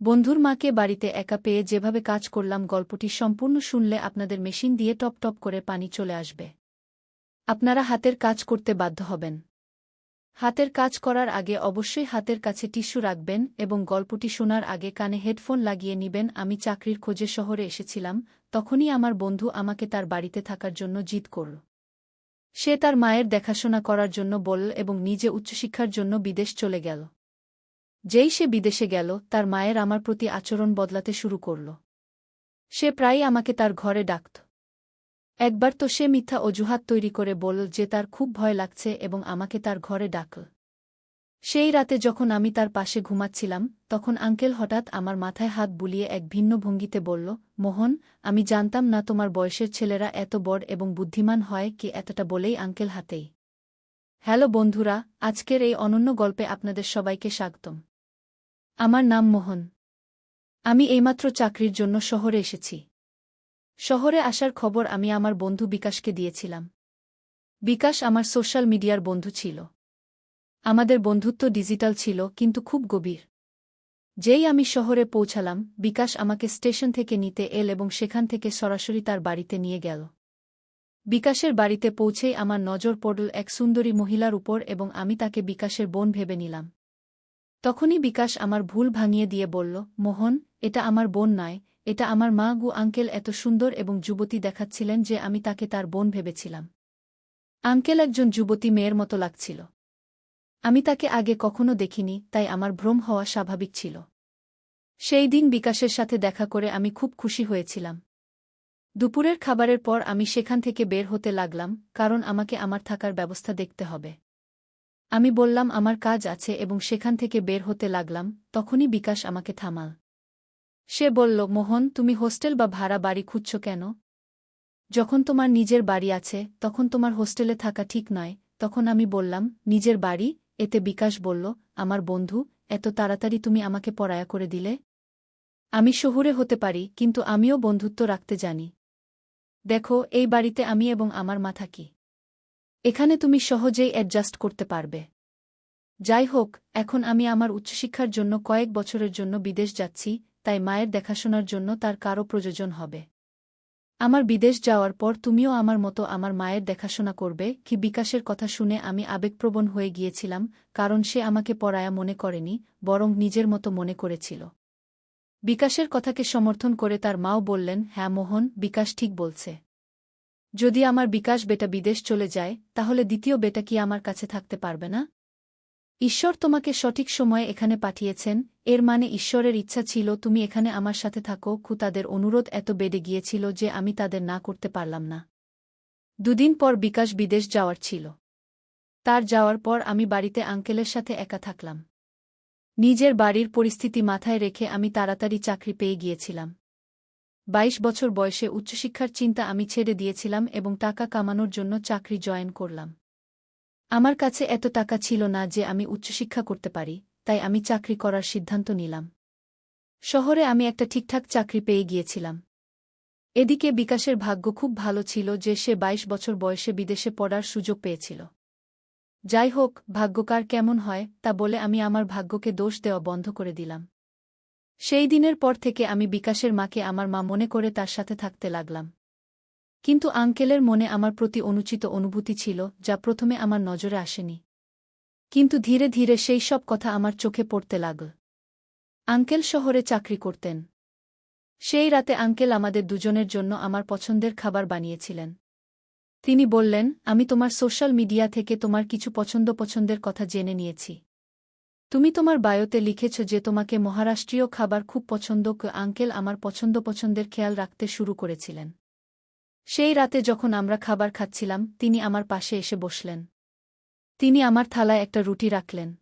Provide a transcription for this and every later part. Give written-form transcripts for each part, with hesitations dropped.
বন্ধুর মাকে বাড়িতে একা পেয়ে যেভাবে কাজ করলাম গল্পটি সম্পূর্ণ শুনলে আপনাদের মেশিন দিয়ে টপ টপ করে পানি চলে আসবে। আপনারা হাতের কাজ করতে বাধ্য হবেন। হাতের কাজ করার আগে অবশ্যই হাতের কাছে টিস্যু রাখবেন এবং গল্পটি শোনার আগে কানে হেডফোন লাগিয়ে নিবেন। আমি চাকরির খোঁজে শহরে এসেছিলাম, তখনই আমার বন্ধু আমাকে তার বাড়িতে থাকার জন্য জিদ করল। সে তার মায়ের দেখাশোনা করার জন্য বলল এবং নিজে উচ্চশিক্ষার জন্য বিদেশ চলে গেল। যেই সে বিদেশে গেল, তার মায়ের আমার প্রতি আচরণ বদলাতে শুরু করল। সে প্রায়ই আমাকে তার ঘরে ডাকত। একবার তো সে মিথ্যা অজুহাত তৈরি করে বলল যে তার খুব ভয় লাগছে এবং আমাকে তার ঘরে ডাকল। সেই রাতে যখন আমি তার পাশে ঘুমাচ্ছিলাম, তখন আঙ্কেল হঠাৎ আমার মাথায় হাত বুলিয়ে এক ভিন্ন ভঙ্গিতে বলল, মোহন, আমি জানতাম না তোমার বয়সের ছেলেরা এত বড় এবং বুদ্ধিমান হয় কি। এতটা বলেই আঙ্কেল হাতেই। হ্যালো বন্ধুরা, আজকের এই অনন্য গল্পে আপনাদের সবাইকে স্বাগতম। আমার নাম মোহন। আমি এইমাত্র চাকরির জন্য শহরে এসেছি। শহরে আসার খবর আমি আমার বন্ধু বিকাশকে দিয়েছিলাম। বিকাশ আমার সোশ্যাল মিডিয়ার বন্ধু ছিল। আমাদের বন্ধুত্ব ডিজিটাল ছিল, কিন্তু খুব গভীর। যেই আমি শহরে পৌঁছালাম, বিকাশ আমাকে স্টেশন থেকে নিতে এল এবং সেখান থেকে সরাসরি তার বাড়িতে নিয়ে গেল। বিকাশের বাড়িতে পৌঁছেই আমার নজর পড়ল এক সুন্দরী মহিলার উপর এবং আমি তাকে বিকাশের বোন ভেবে নিলাম। তখনই বিকাশ আমার ভুল ভাঙিয়ে দিয়ে বলল, মোহন, এটা আমার বোন নয়, এটা আমার মা গু। আঙ্কেল এত সুন্দর এবং যুবতী দেখাচ্ছিলেন যে আমি তাকে তার বোন ভেবেছিলাম। আঙ্কেল একজন যুবতী মেয়ের মতো লাগছিল। আমি তাকে আগে কখনো দেখিনি, তাই আমার ভ্রম হওয়া স্বাভাবিক ছিল। সেই দিন বিকাশের সাথে দেখা করে আমি খুব খুশি হয়েছিলাম। দুপুরের খাবারের পর আমি সেখান থেকে বের হতে লাগলাম, কারণ আমাকে আমার থাকার ব্যবস্থা দেখতে হবে। আমি বললাম আমার কাজ আছে এবং সেখান থেকে বের হতে লাগলাম, তখনই বিকাশ আমাকে থামাল। সে বলল, মোহন, তুমি হোস্টেল বা ভাড়া বাড়ি খুঁজছ কেন? যখন তোমার নিজের বাড়ি আছে তখন তোমার হোস্টেলে থাকা ঠিক নয়। তখন আমি বললাম, নিজের বাড়ি? এতে বিকাশ বলল, আমার বন্ধু, এত তাড়াতাড়ি তুমি আমাকে পরায়া করে দিলে? আমি শহুরে হতে পারি, কিন্তু আমিও বন্ধুত্ব রাখতে জানি। দেখো, এই বাড়িতে আমি এবং আমার মা থাকি। এখানে তুমি সহজেই অ্যাডজাস্ট করতে পারবে। যাই হোক, এখন আমি আমার উচ্চশিক্ষার জন্য কয়েক বছরের জন্য বিদেশ যাচ্ছি, তাই মায়ের দেখাশোনার জন্য তার কারও প্রয়োজন হবে। আমার বিদেশ যাওয়ার পর তুমিও আমার মতো আমার মায়ের দেখাশোনা করবে কি? বিকাশের কথা শুনে আমি আবেগপ্রবণ হয়ে গিয়েছিলাম, কারণ সে আমাকে পরায়া মনে করেনি, বরং নিজের মতো মনে করেছিল। বিকাশের কথাকে সমর্থন করে তার মাও বললেন, হ্যাঁ মোহন, বিকাশ ঠিক বলছে। যদি আমার বিকাশ বেটা বিদেশ চলে যায়, তাহলে দ্বিতীয় বেটা কি আমার কাছে থাকতে পারবে না? ঈশ্বর তোমাকে সঠিক সময়ে এখানে পাঠিয়েছেন, এর মানে ঈশ্বরের ইচ্ছা ছিল তুমি এখানে আমার সাথে থাকো। তাদের অনুরোধ এত বেড়ে গিয়েছিল যে আমি তাদের না করতে পারলাম না। দুদিন পর বিকাশ বিদেশ যাওয়ার ছিল। তার যাওয়ার পর আমি বাড়িতে আঙ্কেলের সাথে একা থাকলাম। নিজের বাড়ির পরিস্থিতি মাথায় রেখে আমি তাড়াতাড়ি চাকরি পেয়ে গিয়েছিলাম। 22 বছর বয়সে উচ্চশিক্ষার চিন্তা আমি ছেড়ে দিয়েছিলাম এবং টাকা কামানোর জন্য চাকরি জয়েন করলাম। আমার কাছে এত টাকা ছিল না যে আমি উচ্চশিক্ষা করতে পারি, তাই আমি চাকরি করার সিদ্ধান্ত নিলাম। শহরে আমি একটা ঠিকঠাক চাকরি পেয়ে গিয়েছিলাম। এদিকে বিকাশের ভাগ্য খুব ভালো ছিল যে সে 22 বছর বয়সে বিদেশে পড়ার সুযোগ পেয়েছিল। যাই হোক, ভাগ্যকার কেমন হয় তা বলে আমি আমার ভাগ্যকে দোষ দেওয়া বন্ধ করে দিলাম। সেই দিনের পর থেকে আমি বিকাশের মাকে আমার মা মনে করে তার সাথে থাকতে লাগলাম। কিন্তু আঙ্কেলের মনে আমার প্রতি অনুচিত অনুভূতি ছিল, যা প্রথমে আমার নজরে আসেনি। কিন্তু ধীরে ধীরে সেই সব কথা আমার চোখে পড়তে লাগল। আঙ্কেল শহরে চাকরি করতেন। সেই রাতে আঙ্কেল আমাদের দুজনের জন্য আমার পছন্দের খাবার বানিয়েছিলেন। তিনি বললেন, আমি তোমার সোশ্যাল মিডিয়া থেকে তোমার কিছু পছন্দের কথা জেনে নিয়েছি। তুমি তোমার বায়োতে লিখেছ যে তোমাকে মহারাষ্ট্রীয় খাবার খুব পছন্দ। আঙ্কেল আমার পছন্দের খেয়াল রাখতে শুরু করেছিলেন। সেই রাতে যখন আমরা খাবার খাচ্ছিলাম, তিনি আমার পাশে এসে বসলেন। তিনি আমার থালায় একটা রুটি রাখলেন।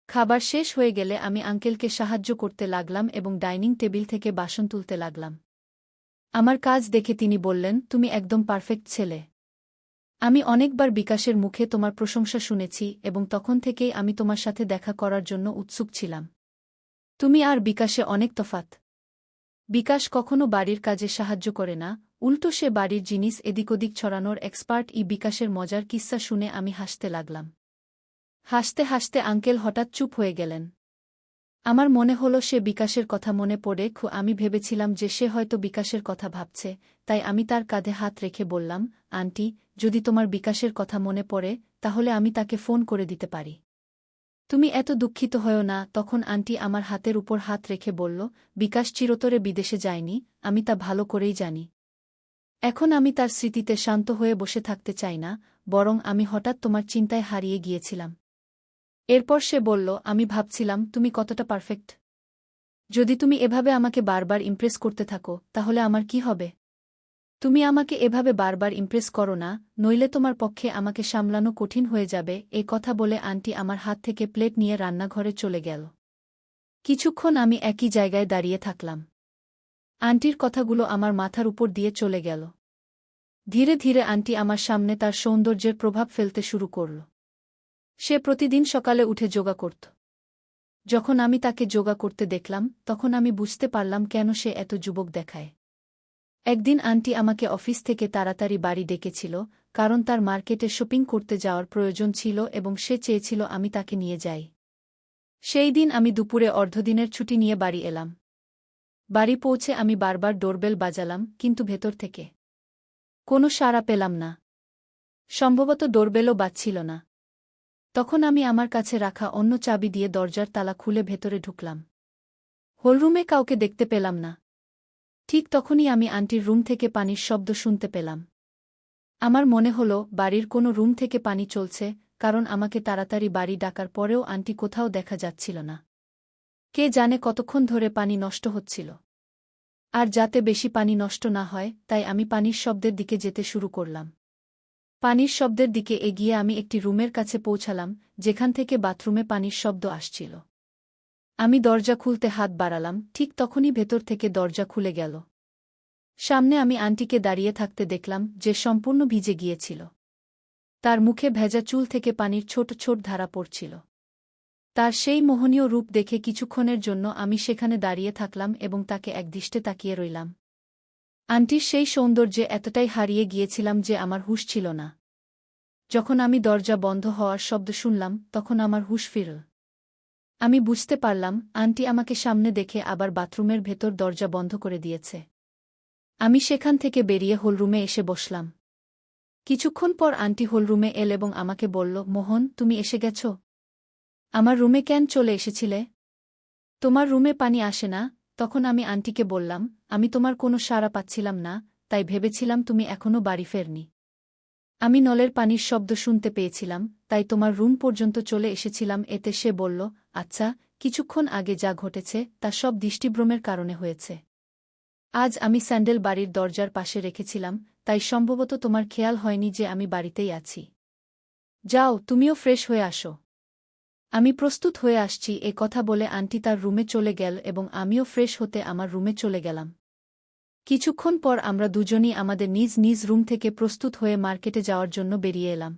খাবার শেষ হয়ে গেলে আমি আঙ্কেলকে সাহায্য করতে লাগলাম এবং ডাইনিং টেবিল থেকে বাসন তুলতে লাগলাম। আমার কাজ দেখে তিনি বললেন, তুমি একদম পারফেক্ট ছেলে। আমি অনেকবার বিকাশের মুখে তোমার প্রশংসা শুনেছি এবং তখন থেকেই আমি তোমার সাথে দেখা করার জন্য উৎসুক ছিলাম। তুমি আর বিকাশে অনেক তফাৎ। বিকাশ কখনো বাড়ির কাজে সাহায্য করে না, উল্টো সে বাড়ির জিনিস এদিক ওদিক ছড়ানোর এক্সপার্ট। বিকাশের মজার কিস্সা শুনে আমি হাসতে লাগলাম। হাসতে হাসতে আঙ্কেল হঠাৎ চুপ হয়ে গেলেন। আমার মনে হলো সে বিকাশের কথা মনে পড়ে আমি ভেবেছিলাম যে সে হয়তো বিকাশের কথা ভাবছে, তাই আমি তার কাঁধে হাত রেখে বললাম, আন্টি, যদি তোমার বিকাশের কথা মনে পড়ে তাহলে আমি তাকে ফোন করে দিতে পারি। তুমি এত দুঃখিত হয়ো না। তখন আন্টি আমার হাতের উপর হাত রেখে বলল, বিকাশ চিরতরে বিদেশে যায়নি, আমি তা ভালো করেই জানি। এখন আমি তার স্মৃতিতে শান্ত হয়ে বসে থাকতে চাই না, বরং আমি হঠাৎ তোমার চিন্তায় হারিয়ে গিয়েছিলাম। এরপর সে বলল, আমি ভাবছিলাম তুমি কতটা পারফেক্ট। যদি তুমি এভাবে আমাকে বারবার ইমপ্রেস করতে থাকো তাহলে আমার কি হবে? তুমি আমাকে এভাবে বারবার ইমপ্রেস করো না, নইলে তোমার পক্ষে আমাকে সামলানো কঠিন হয়ে যাবে। এই কথা বলে আন্টি আমার হাত থেকে প্লেট নিয়ে রান্নাঘরে চলে গেল। কিছুক্ষণ আমি একই জায়গায় দাঁড়িয়ে থাকলাম। আন্টির কথাগুলো আমার মাথার উপর দিয়ে চলে গেল। ধীরে ধীরে আন্টি আমার সামনে তার সৌন্দর্যের প্রভাব ফেলতে শুরু করল। সে প্রতিদিন সকালে উঠে যোগা করত। যখন আমি তাকে যোগা করতে দেখলাম তখন আমি বুঝতে পারলাম কেন সে এত যুবক দেখায়। একদিন আন্টি আমাকে অফিস থেকে তাড়াতাড়ি বাড়ি ডেকেছিল, কারণ তার মার্কেটে শপিং করতে যাওয়ার প্রয়োজন ছিল এবং সে চেয়েছিল আমি তাকে নিয়ে যাই। সেই দিন আমি দুপুরে অর্ধদিনের ছুটি নিয়ে বাড়ি এলাম। বাড়ি পৌঁছে আমি বারবার ডোরবেল বাজালাম, কিন্তু ভেতর থেকে কোনো সাড়া পেলাম না। সম্ভবত ডোরবেলও বাজছিল না। তখন আমি আমার কাছে রাখা অন্য চাবি দিয়ে দরজার তালা খুলে ভেতরে ঢুকলাম। হলরুমে কাউকে দেখতে পেলাম না। ঠিক তখনই আমি আন্টির রুম থেকে পানির শব্দ শুনতে পেলাম। আমার মনে হলো বাড়ির কোনো রুম থেকে পানি চলছে, কারণ আমাকে তাড়াতাড়ি বাড়ি ডাকার পরেও আন্টি কোথাও দেখা যাচ্ছিল না। কে জানে কতক্ষণ ধরে পানি নষ্ট হচ্ছিল। আর যাতে বেশি পানি নষ্ট না হয় তাই আমি পানির শব্দের দিকে যেতে শুরু করলাম। পানির শব্দের দিকে এগিয়ে আমি একটি রুমের কাছে পৌঁছালাম, যেখান থেকে বাথরুমে পানির শব্দ আসছিল। আমি দরজা খুলতে হাত বাড়ালাম, ঠিক তখনই ভেতর থেকে দরজা খুলে গেল। সামনে আমি আন্টিকে দাঁড়িয়ে থাকতে দেখলাম, যে সম্পূর্ণ ভিজে গিয়েছিল। তার মুখে ভেজা চুল থেকে পানির ছোট ছোট ধারা পড়ছিল। তার সেই মোহনীয় রূপ দেখে কিছুক্ষণের জন্য আমি সেখানে দাঁড়িয়ে থাকলাম এবং তাকে একদৃষ্টে তাকিয়ে রইলাম। আন্টির সেই সৌন্দর্যে এতটাই হারিয়ে গিয়েছিলাম যে আমার হুঁশ ছিল না। যখন আমি দরজা বন্ধ হওয়ার শব্দ শুনলাম তখন আমার হুঁশ ফিরল। আমি বুঝতে পারলাম আন্টি আমাকে সামনে দেখে আবার বাথরুমের ভেতর দরজা বন্ধ করে দিয়েছে। আমি সেখান থেকে বেরিয়ে হলরুমে এসে বসলাম। কিছুক্ষণ পর আন্টি হলরুমে এল এবং আমাকে বলল, মোহন, তুমি এসে গেছ? আমার রুমে কেন চলে এসেছিলে? তোমার রুমে পানি আসে না? তখন আমি আন্টিকে বললাম, আমি তোমার কোনো সাড়া পাচ্ছিলাম না, তাই ভেবেছিলাম তুমি এখনও বাড়ি ফেরনি। আমি নলের পানির শব্দ শুনতে পেয়েছিলাম, তাই তোমার রুম পর্যন্ত চলে এসেছিলাম। এতে সে বলল, আচ্ছা, কিছুক্ষণ আগে যা ঘটেছে তা সব দৃষ্টিভ্রমের কারণে হয়েছে। আজ আমি স্যান্ডেল বাড়ির দরজার পাশে রেখেছিলাম, তাই সম্ভবত তোমার খেয়াল হয়নি যে আমি বাড়িতেই আছি। যাও, তুমিও ফ্রেশ হয়ে আসো। আমি প্রস্তুত হয়ে আসছি। এ কথা বলে আন্টি তার রুমে চলে গেল এবং আমিও ফ্রেশ হতে আমার রুমে চলে গেলাম। কিছুক্ষণ পর আমরা দুজনই আমাদের নিজ নিজ রুম থেকে প্রস্তুত হয়ে মার্কেটে যাওয়ার জন্য বেরিয়ে এলাম।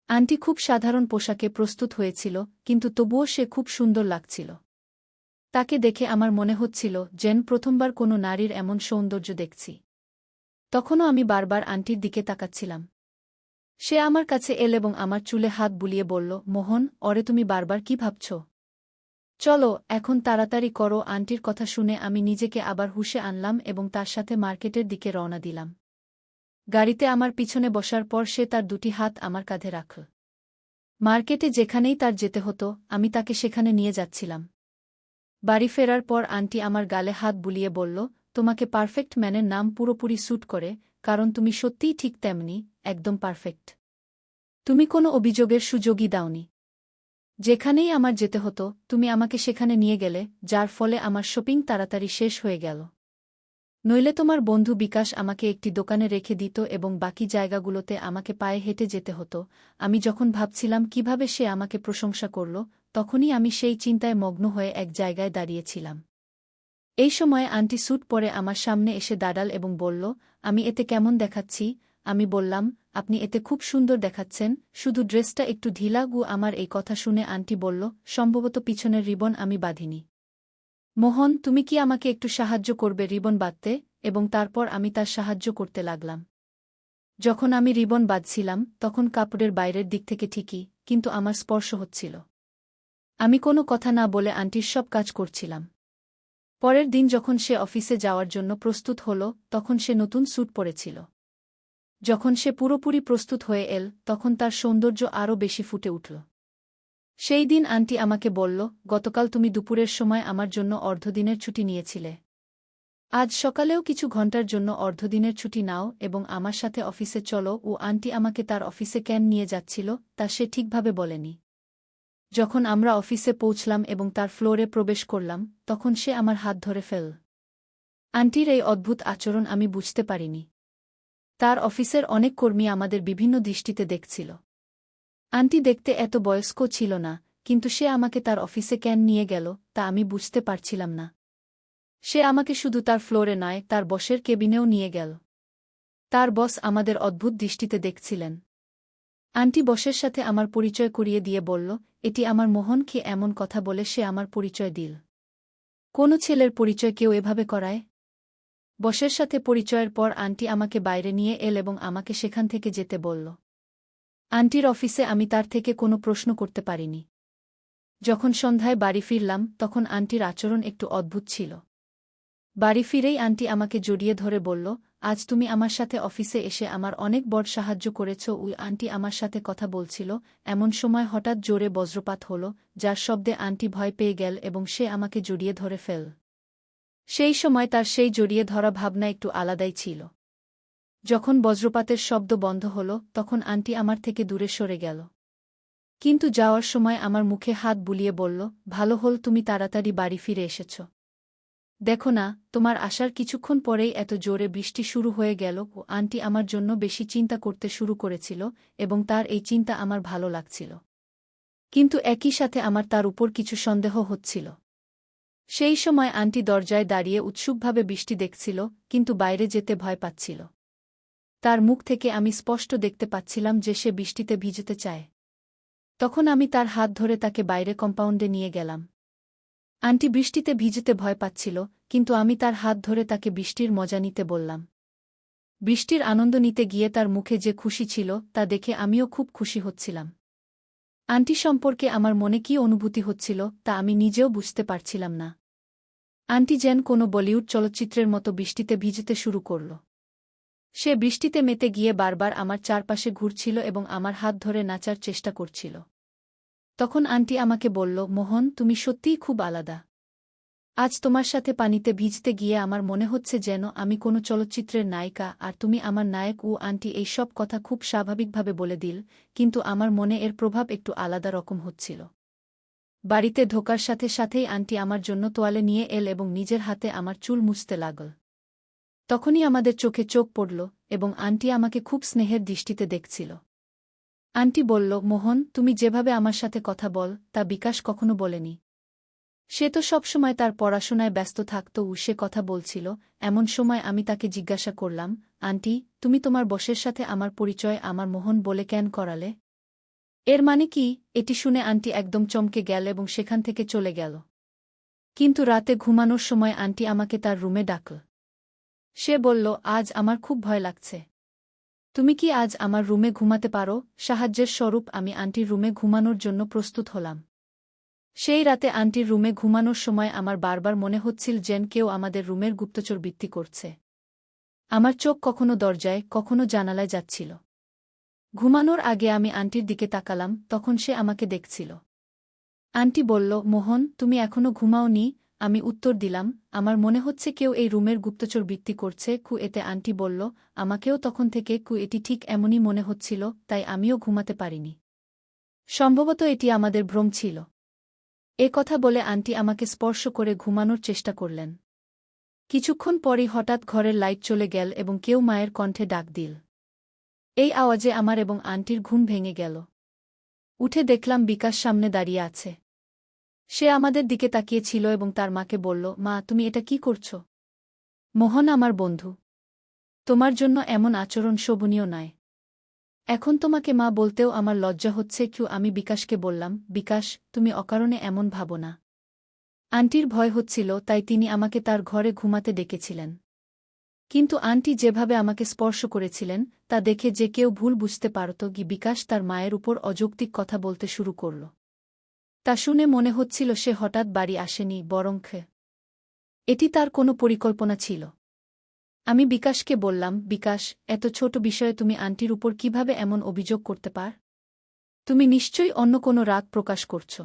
আন্টি খুব সাধারণ পোশাকে প্রস্তুত হয়েছিল, কিন্তু তবুও সে খুব সুন্দর লাগছিল। তাকে দেখে আমার মনে হচ্ছিল যেন প্রথমবার কোনো নারীর এমন সৌন্দর্য দেখছি। তখনও আমি বারবার আন্টির দিকে তাকাচ্ছিলাম। সে আমার কাছে এল এবং আমার চুলে হাত বুলিয়ে বলল, মোহন, ওরে তুমি বারবার কি ভাবছ? চলো, এখন তাড়াতাড়ি করো। আন্টির কথা শুনে আমি নিজেকে আবার হুঁশে আনলাম এবং তার সাথে মার্কেটের দিকে রওনা দিলাম। গাড়িতে আমার পিছনে বসার পর সে তার দুটি হাত আমার কাঁধে রাখল। মার্কেটে যেখানেই তার যেতে হতো আমি তাকে সেখানে নিয়ে যাচ্ছিলাম। বাড়ি ফেরার পর আন্টি আমার গালে হাত বুলিয়ে বলল, তোমাকে পারফেক্ট ম্যানের নাম পুরোপুরি স্যুট করে, কারণ তুমি সত্যিই ঠিক তেমনি, একদম পারফেক্ট। তুমি কোনো অভিযোগের সুযোগই দাওনি। যেখানেই আমার যেতে হতো তুমি আমাকে সেখানে নিয়ে গেলে, যার ফলে আমার শপিং তাড়াতাড়ি শেষ হয়ে গেল। নইলে তোমার বন্ধু বিকাশ আমাকে একটি দোকানে রেখে দিত এবং বাকি জায়গাগুলোতে আমাকে পায়ে হেঁটে যেতে হতো। আমি যখন ভাবছিলাম কিভাবে সে আমাকে প্রশংসা করল, তখনই আমি সেই চিন্তায় মগ্ন হয়ে এক জায়গায় দাঁড়িয়েছিলাম। এই সময়ে আন্টি স্যুট পরে আমার সামনে এসে দাঁড়াল এবং বলল, আমি এতে কেমন দেখাচ্ছি? আমি বললাম, আপনি এতে খুব সুন্দর দেখাচ্ছেন, শুধু ড্রেসটা একটু ঢিলা। আমার এই কথা শুনে আন্টি বলল, সম্ভবত পিছনের রিবন আমি বাঁধিনি। মোহন, তুমি কি আমাকে একটু সাহায্য করবে রিবন বাঁধতে? এবং তারপর আমি তার সাহায্য করতে লাগলাম। যখন আমি রিবন বাঁধছিলাম তখন কাপড়ের বাইরের দিক থেকে ঠিকই, কিন্তু আমার স্পর্শ হচ্ছিল। আমি কোনো কথা না বলে আন্টির সব কাজ করছিলাম। পরের দিন যখন সে অফিসে যাওয়ার জন্য প্রস্তুত হল, তখন সে নতুন স্যুট পরেছিল। যখন সে পুরোপুরি প্রস্তুত হয়ে এল, তখন তার সৌন্দর্য আরও বেশি ফুটে উঠল। সেই দিন আন্টি আমাকে বলল, গতকাল তুমি দুপুরের সময় আমার জন্য অর্ধদিনের ছুটি নিয়েছিলে। আজ সকালেও কিছু ঘন্টার জন্য অর্ধদিনের ছুটি নাও এবং আমার সাথে অফিসে চলো। ও আন্টি আমাকে তার অফিসে কেন নিয়ে যাচ্ছিল তা সে ঠিকভাবে বলেনি। যখন আমরা অফিসে পৌঁছলাম এবং তার ফ্লোরে প্রবেশ করলাম, তখন সে আমার হাত ধরে ফেল। আন্টির এই অদ্ভুত আচরণ আমি বুঝতে পারিনি। তার অফিসের অনেক কর্মী আমাদের বিভিন্ন দৃষ্টিতে দেখছিল। আন্টি দেখতে এত বয়স্ক ছিল না, কিন্তু সে আমাকে তার অফিসে কেন নিয়ে গেল তা আমি বুঝতে পারছিলাম না। সে আমাকে শুধু তার ফ্লোরে নয়, তার বসের কেবিনেও নিয়ে গেল। তার বস আমাদের অদ্ভুত দৃষ্টিতে দেখছিলেন। আন্টি বসের সাথে আমার পরিচয় করিয়ে দিয়ে বলল, এটি আমার মোহন। কি এমন কথা বলে সে আমার পরিচয় দিল। কোনো ছেলের পরিচয় কেউ এভাবে করায়? বসের সাথে পরিচয়ের পর আন্টি আমাকে বাইরে নিয়ে এল এবং আমাকে সেখান থেকে যেতে বলল। আন্টির অফিসে আমি তার থেকে কোনো প্রশ্ন করতে পারিনি। যখন সন্ধ্যায় বাড়ি ফিরলাম, তখন আন্টির আচরণ একটু অদ্ভুত ছিল। বাড়ি ফিরেই আন্টি আমাকে জড়িয়ে ধরে বলল, আজ তুমি আমার সাথে অফিসে এসে আমার অনেক বড় সাহায্য করেছ। ওই আন্টি আমার সাথে কথা বলছিল, এমন সময় হঠাৎ জোরে বজ্রপাত হল, যার শব্দে আন্টি ভয় পেয়ে গেল এবং সে আমাকে জড়িয়ে ধরে ফেল। সেই সময় তার সেই জড়িয়ে ধরা ভাবনা একটু আলাদাই ছিল। যখন বজ্রপাতের শব্দ বন্ধ হল, তখন আন্টি আমার থেকে দূরে সরে গেল। কিন্তু যাওয়ার সময় আমার মুখে হাত বুলিয়ে বলল, ভালো হল তুমি তাড়াতাড়ি বাড়ি ফিরে এসেছ। দেখো না, তোমার আসার কিছুক্ষণ পরেই এত জোরে বৃষ্টি শুরু হয়ে গেল। ও আন্টি আমার জন্য বেশি চিন্তা করতে শুরু করেছিল এবং তার এই চিন্তা আমার ভালো লাগছিল। কিন্তু একই সাথে আমার তার উপর কিছু সন্দেহ হচ্ছিল। সেই সময় আন্টি দরজায় দাঁড়িয়ে উৎসুকভাবে বৃষ্টি দেখছিল, কিন্তু বাইরে যেতে ভয় পাচ্ছিল। তার মুখ থেকে আমি স্পষ্ট দেখতে পাচ্ছিলাম যে সে বৃষ্টিতে ভিজতে চায়। তখন আমি তার হাত ধরে তাকে বাইরে কম্পাউন্ডে নিয়ে গেলাম। আন্টি বৃষ্টিতে ভিজতে ভয় পাচ্ছিল, কিন্তু আমি তার হাত ধরে তাকে বৃষ্টির মজা নিতে বললাম। বৃষ্টির আনন্দ নিতে গিয়ে তার মুখে যে খুশি ছিল তা দেখে আমিও খুব খুশি হচ্ছিলাম। আন্টি সম্পর্কে আমার মনে কী অনুভূতি হচ্ছিল তা আমি নিজেও বুঝতে পারছিলাম না। আন্টি যেন কোনো বলিউড চলচ্চিত্রের মতো বৃষ্টিতে ভিজতে শুরু করল। সে বৃষ্টিতে মেতে গিয়ে বারবার আমার চারপাশে ঘুরছিল এবং আমার হাত ধরে নাচার চেষ্টা করছিল। তখন আন্টি আমাকে বলল, মোহন, তুমি সত্যিই খুব আলাদা। আজ তোমার সাথে পানিতে ভিজতে গিয়ে আমার মনে হচ্ছে যেন আমি কোনো চলচ্চিত্রের নায়িকা আর তুমি আমার নায়ক। ও আন্টি এই সব কথা খুব স্বাভাবিকভাবে বলে দিল, কিন্তু আমার মনে এর প্রভাব একটু আলাদা রকম হচ্ছিল। বাড়িতে ঢোকার সাথে সাথেই আন্টি আমার জন্য তোয়ালে নিয়ে এল এবং নিজের হাতে আমার চুল মুছতে লাগল। তখনই আমাদের চোখে চোখ পড়ল এবং আন্টি আমাকে খুব স্নেহের দৃষ্টিতে দেখছিল। আন্টি বলল, মোহন, তুমি যেভাবে আমার সাথে কথা বল তা বিকাশ কখনো বলেনি। সে তো সবসময় তার পড়াশোনায় ব্যস্ত থাকত। সে কথা বলছিল। এমন সময় আমি তাকে জিজ্ঞাসা করলাম, আন্টি, তুমি তোমার বসের সাথে আমার পরিচয় আমার মোহন বলে কেন করালে? এর মানে কি? এটি শুনে আন্টি একদম চমকে গেল এবং সেখান থেকে চলে গেল। কিন্তু রাতে ঘুমানোর সময় আন্টি আমাকে তার রুমে ডাকল। সে বলল, আজ আমার খুব ভয় লাগছে। তুমি কি আজ আমার রুমে ঘুমাতে পারো? সাহায্যের স্বরূপ আমি আন্টির রুমে ঘুমানোর জন্য প্রস্তুত হলাম। সেই রাতে আন্টির রুমে ঘুমানোর সময় আমার বারবার মনে হচ্ছিল যেন কেউ আমাদের রুমের গুপ্তচরবৃত্তি করছে। আমার চোখ কখনো দরজায়, কখনো জানালায় যাচ্ছিল। ঘুমানোর আগে আমি আন্টির দিকে তাকালাম, তখন সে আমাকে দেখছিল। আন্টি বলল, মোহন, তুমি এখনো ঘুমাওনি? আমি উত্তর দিলাম, আমার মনে হচ্ছে কেউ এই রুমের গুপ্তচরবৃত্তি করছে। এতে আন্টি বলল, আমাকেও তখন থেকে এটি ঠিক এমনই মনে হচ্ছিল, তাই আমিও ঘুমাতে পারিনি। সম্ভবত এটি আমাদের ভ্রম ছিল। এ কথা বলে আন্টি আমাকে স্পর্শ করে ঘুমানোর চেষ্টা করলেন। কিছুক্ষণ পরই হঠাৎ ঘরের লাইট চলে গেল এবং কেউ মায়ের কণ্ঠে ডাক দিল। এই আওয়াজে আমার এবং আন্টির ঘুম ভেঙে গেল। উঠে দেখলাম বিকাশ সামনে দাঁড়িয়ে আছে। সে আমাদের দিকে তাকিয়েছিল এবং তার মাকে বলল, মা, তুমি এটা কি করছ? মোহন আমার বন্ধু। তোমার জন্য এমন আচরণ শোভনীয় নয়। এখন তোমাকে মা বলতেও আমার লজ্জা হচ্ছে। আমি বিকাশকে বললাম, বিকাশ, তুমি অকারণে এমন ভাবো না। আন্টির ভয় হচ্ছিল, তাই তিনি আমাকে তার ঘরে ঘুমাতে ডেকেছিলেন। কিন্তু আন্টি যেভাবে আমাকে স্পর্শ করেছিলেন তা দেখে যে কেউ ভুল বুঝতে পারত। বিকাশ তার মায়ের উপর অযৌক্তিক কথা বলতে শুরু করল। তা শুনে মনে হচ্ছিল সে হঠাৎ বাড়ি আসেনি, বরং এটি তার কোনো পরিকল্পনা ছিল। আমি বিকাশকে বললাম, বিকাশ, এত ছোট বিষয়ে তুমি আন্টির উপর কিভাবে এমন অভিযোগ করতে পার? তুমি নিশ্চয়ই অন্য কোনো রাগ প্রকাশ করছ।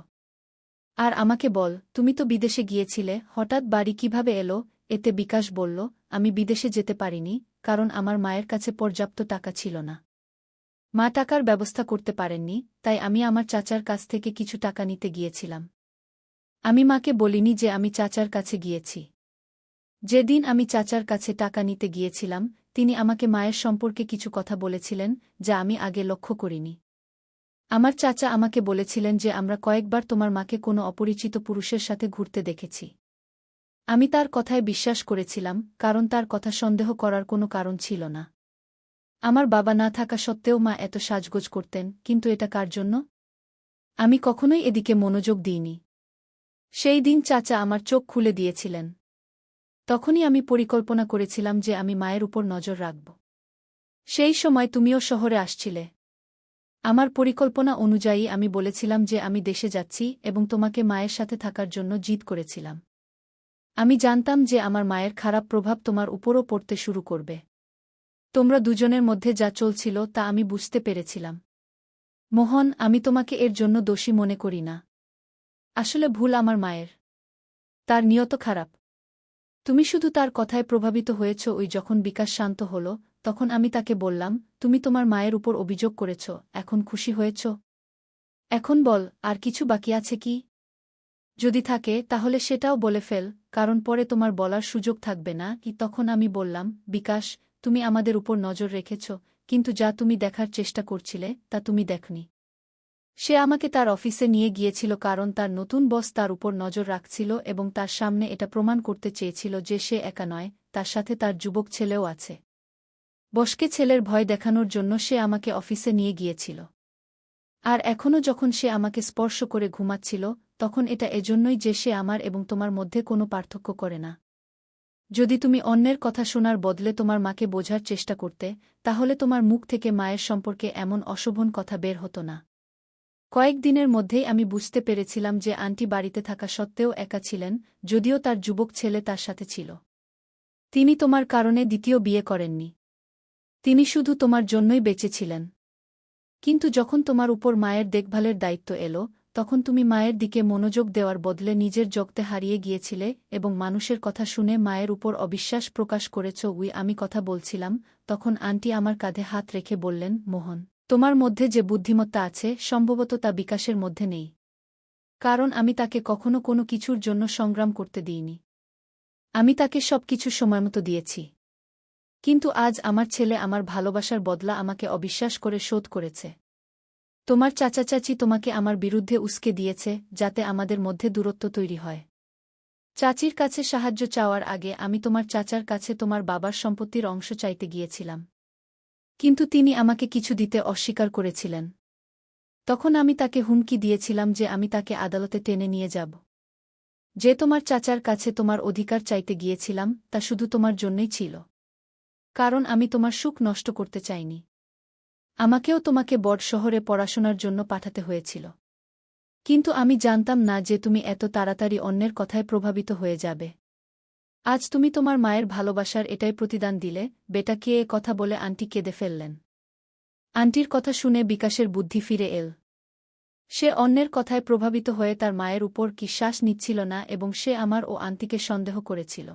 আর আমাকে বল, তুমি তো বিদেশে গিয়েছিলে, হঠাৎ বাড়ি কিভাবে এলো? এতে বিকাশ বলল, আমি বিদেশে যেতে পারিনি, কারণ আমার মায়ের কাছে পর্যাপ্ত টাকা ছিল না। মা টাকার ব্যবস্থা করতে পারেননি, তাই আমি আমার চাচার কাছ থেকে কিছু টাকা নিতে গিয়েছিলাম। আমি মাকে বলিনি যে আমি চাচার কাছে গিয়েছি। যেদিন আমি চাচার কাছে টাকা নিতে গিয়েছিলাম, তিনি আমাকে মায়ের সম্পর্কে কিছু কথা বলেছিলেন, যা আমি আগে লক্ষ্য করিনি। আমার চাচা আমাকে বলেছিলেন যে আমরা কয়েকবার তোমার মাকে কোনো অপরিচিত পুরুষের সাথে ঘুরতে দেখেছি। আমি তার কথায় বিশ্বাস করেছিলাম, কারণ তার কথা সন্দেহ করার কোনো কারণ ছিল না। আমার বাবা না থাকা সত্ত্বেও মা এত সাজগোজ করতেন, কিন্তু এটা কার জন্য? আমি কখনোই এদিকে মনোযোগ দিইনি। সেই দিন চাচা আমার চোখ খুলে দিয়েছিলেন। তখনই আমি পরিকল্পনা করেছিলাম যে আমি মায়ের উপর নজর রাখব। সেই সময় তুমিও শহরে আসছিলে। আমার পরিকল্পনা অনুযায়ী আমি বলেছিলাম যে আমি দেশে যাচ্ছি এবং তোমাকে মায়ের সাথে থাকার জন্য জিদ করেছিলাম। আমি জানতাম যে আমার মায়ের খারাপ প্রভাব তোমার উপরও পড়তে শুরু করবে। তোমরা দুজনের মধ্যে যা চলছিল তা আমি বুঝতে পেরেছিলাম। মোহন, আমি তোমাকে এর জন্য দোষী মনে করি না। আসলে ভুল আমার মায়ের। তার নিয়ত খারাপ। তুমি শুধু তার কথায় প্রভাবিত হয়েছ। যখন বিকাশ শান্ত হল, তখন আমি তাকে বললাম, তুমি তোমার মায়ের উপর অভিযোগ করেছ, এখন খুশি হয়েছ? এখন বল, আর কিছু বাকি আছে কি? যদি থাকে তাহলে সেটাও বলে ফেল, কারণ পরে তোমার বলার সুযোগ থাকবে না। তখন আমি বললাম, বিকাশ, তুমি আমাদের উপর নজর রেখেছ, কিন্তু যা তুমি দেখার চেষ্টা করছিলে তা তুমি দেখনি। সে আমাকে তার অফিসে নিয়ে গিয়েছিল কারণ তার নতুন বস তার উপর নজর রাখছিল এবং তার সামনে এটা প্রমাণ করতে চেয়েছিল যে সে একা নয়, তার সাথে তার যুবক ছেলেও আছে। বসকে ছেলের ভয় দেখানোর জন্য সে আমাকে অফিসে নিয়ে গিয়েছিল। আর এখনও যখন সে আমাকে স্পর্শ করে ঘুমাচ্ছিল, তখন এটা এজন্যই যে সে আমার এবং তোমার মধ্যে কোনো পার্থক্য করে না। যদি তুমি অন্যের কথা শোনার বদলে তোমার মাকে বোঝার চেষ্টা করতে, তাহলে তোমার মুখ থেকে মায়ের সম্পর্কে এমন অশোভন কথা বের হতো না। কয়েকদিনের মধ্যেই আমি বুঝতে পেরেছিলাম যে আন্টি বাড়িতে থাকা সত্ত্বেও একা ছিলেন, যদিও তার যুবক ছেলে তার সাথে ছিল। তিনি তোমার কারণে দ্বিতীয় বিয়ে করেননি। তিনি শুধু তোমার জন্যই বেঁচে ছিলেন। কিন্তু যখন তোমার উপর মায়ের দেখভালের দায়িত্ব এলো, তখন তুমি মায়ের দিকে মনোযোগ দেওয়ার বদলে নিজের জগতে হারিয়ে গিয়েছিলে এবং মানুষের কথা শুনে মায়ের উপর অবিশ্বাস প্রকাশ করেছ। আমি কথা বলছিলাম, তখন আন্টি আমার কাঁধে হাত রেখে বললেন, মোহন, তোমার মধ্যে যে বুদ্ধিমত্তা আছে সম্ভবত তা বিকাশের মধ্যে নেই। কারণ আমি তাকে কখনো কোনো কিছুর জন্য সংগ্রাম করতে দিইনি। আমি তাকে সবকিছু সময়মতো দিয়েছি। কিন্তু আজ আমার ছেলে আমার ভালোবাসার বদলা আমাকে অবিশ্বাস করে শোধ করেছে। তোমার চাচা চাচি তোমাকে আমার বিরুদ্ধে উস্কে দিয়েছে, যাতে আমাদের মধ্যে দূরত্ব তৈরি হয়। চাচির কাছে সাহায্য চাওয়ার আগে আমি তোমার চাচার কাছে তোমার বাবার সম্পত্তির অংশ চাইতে গিয়েছিলাম। কিন্তু তিনি আমাকে কিছু দিতে অস্বীকার করেছিলেন। তখন আমি তাকে হুমকি দিয়েছিলাম যে আমি তাকে আদালতে টেনে নিয়ে যাব। যে তোমার চাচার কাছে তোমার অধিকার চাইতে গিয়েছিলাম তা শুধু তোমার জন্যই ছিল। কারণ আমি তোমার সুখ নষ্ট করতে চাইনি। আমাকেও তোমাকে বড় শহরে পড়াশোনার জন্য পাঠাতে হয়েছিল। কিন্তু আমি জানতাম না যে তুমি এত তাড়াতাড়ি অন্যের কথায় প্রভাবিত হয়ে যাবে। আজ তুমি তোমার মায়ের ভালোবাসার এটাই প্রতিদান দিলে। বেটাকে এ কথা বলে আন্টি কেঁদে ফেললেন। আন্টির কথা শুনে বিকাশের বুদ্ধি ফিরে এল। সে অন্যের কথায় প্রভাবিত হয়ে তার মায়ের উপর কি শ্বাস নিচ্ছিল না এবং সে আমার ও আন্টিকে সন্দেহ করেছিল।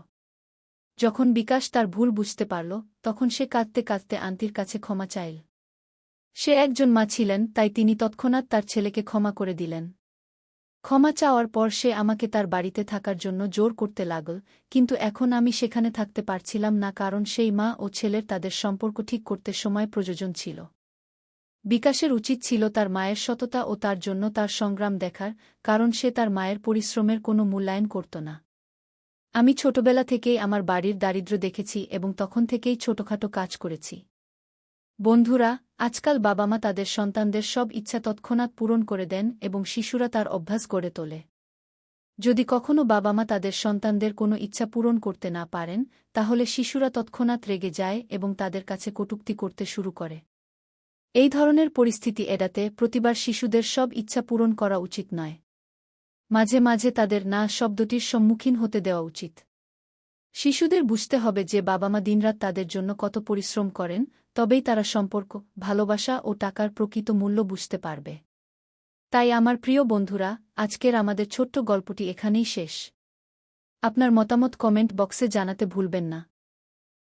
যখন বিকাশ তার ভুল বুঝতে পারল, তখন সে কাঁদতে কাঁদতে আন্টির কাছে ক্ষমা চাইল। সে একজন মা ছিলেন, তাই তিনি তৎক্ষণাৎ তার ছেলেকে ক্ষমা করে দিলেন। ক্ষমা চাওয়ার পর সে আমাকে তার বাড়িতে থাকার জন্য জোর করতে লাগল, কিন্তু এখন আমি সেখানে থাকতে পারছিলাম না কারণ সেই মা ও ছেলের তাদের সম্পর্ক ঠিক করতে সময় প্রয়োজন ছিল। বিকাশের উচিত ছিল তার মায়ের সততা ও তার জন্য তার সংগ্রাম দেখার, কারণ সে তার মায়ের পরিশ্রমের কোনো মূল্যায়ন করত না। আমি ছোটবেলা থেকেই আমার বাড়ির দারিদ্র্য দেখেছি এবং তখন থেকেই ছোটখাটো কাজ করেছি। বন্ধুরা, আজকাল বাবা-মা তাদের সন্তানদের সব ইচ্ছা তৎক্ষণাৎ পূরণ করে দেন এবং শিশুরা তার অভ্যাস গড়ে তোলে। যদি কখনো বাবা-মা তাদের সন্তানদের কোনো ইচ্ছা পূরণ করতে না পারেন, তাহলে শিশুরা তৎক্ষণাৎ রেগে যায় এবং তাদের কাছে কটূক্তি করতে শুরু করে। এই ধরনের পরিস্থিতি এড়াতে প্রতিবার শিশুদের সব ইচ্ছা পূরণ করা উচিত নয়। মাঝে মাঝে তাদের না শব্দটির সম্মুখীন হতে দেওয়া উচিত। শিশুদের বুঝতে হবে যে বাবা মা দিনরাত তাদের জন্য কত পরিশ্রম করেন, তবেই তারা সম্পর্ক, ভালোবাসা ও টাকার প্রকৃত মূল্য বুঝতে পারবে। তাই আমার প্রিয় বন্ধুরা, আজকের আমাদের ছোট্ট গল্পটি এখানেই শেষ। আপনার মতামত কমেন্ট বক্সে জানাতে ভুলবেন না।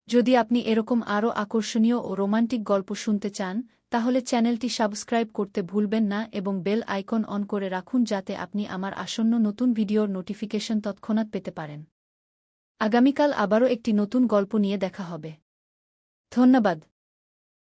যদি আপনি এরকম আরও আকর্ষণীয় ও রোমান্টিক গল্প শুনতে চান, তাহলে চ্যানেলটি সাবস্ক্রাইব করতে ভুলবেন না এবং বেল আইকন অন করে রাখুন যাতে আপনি আমার আসন্ন নতুন ভিডিওর নোটিফিকেশন তৎক্ষণাৎ পেতে পারেন। আগামীকাল আবারও একটি নতুন গল্প নিয়ে দেখা হবে। ধন্যবাদ।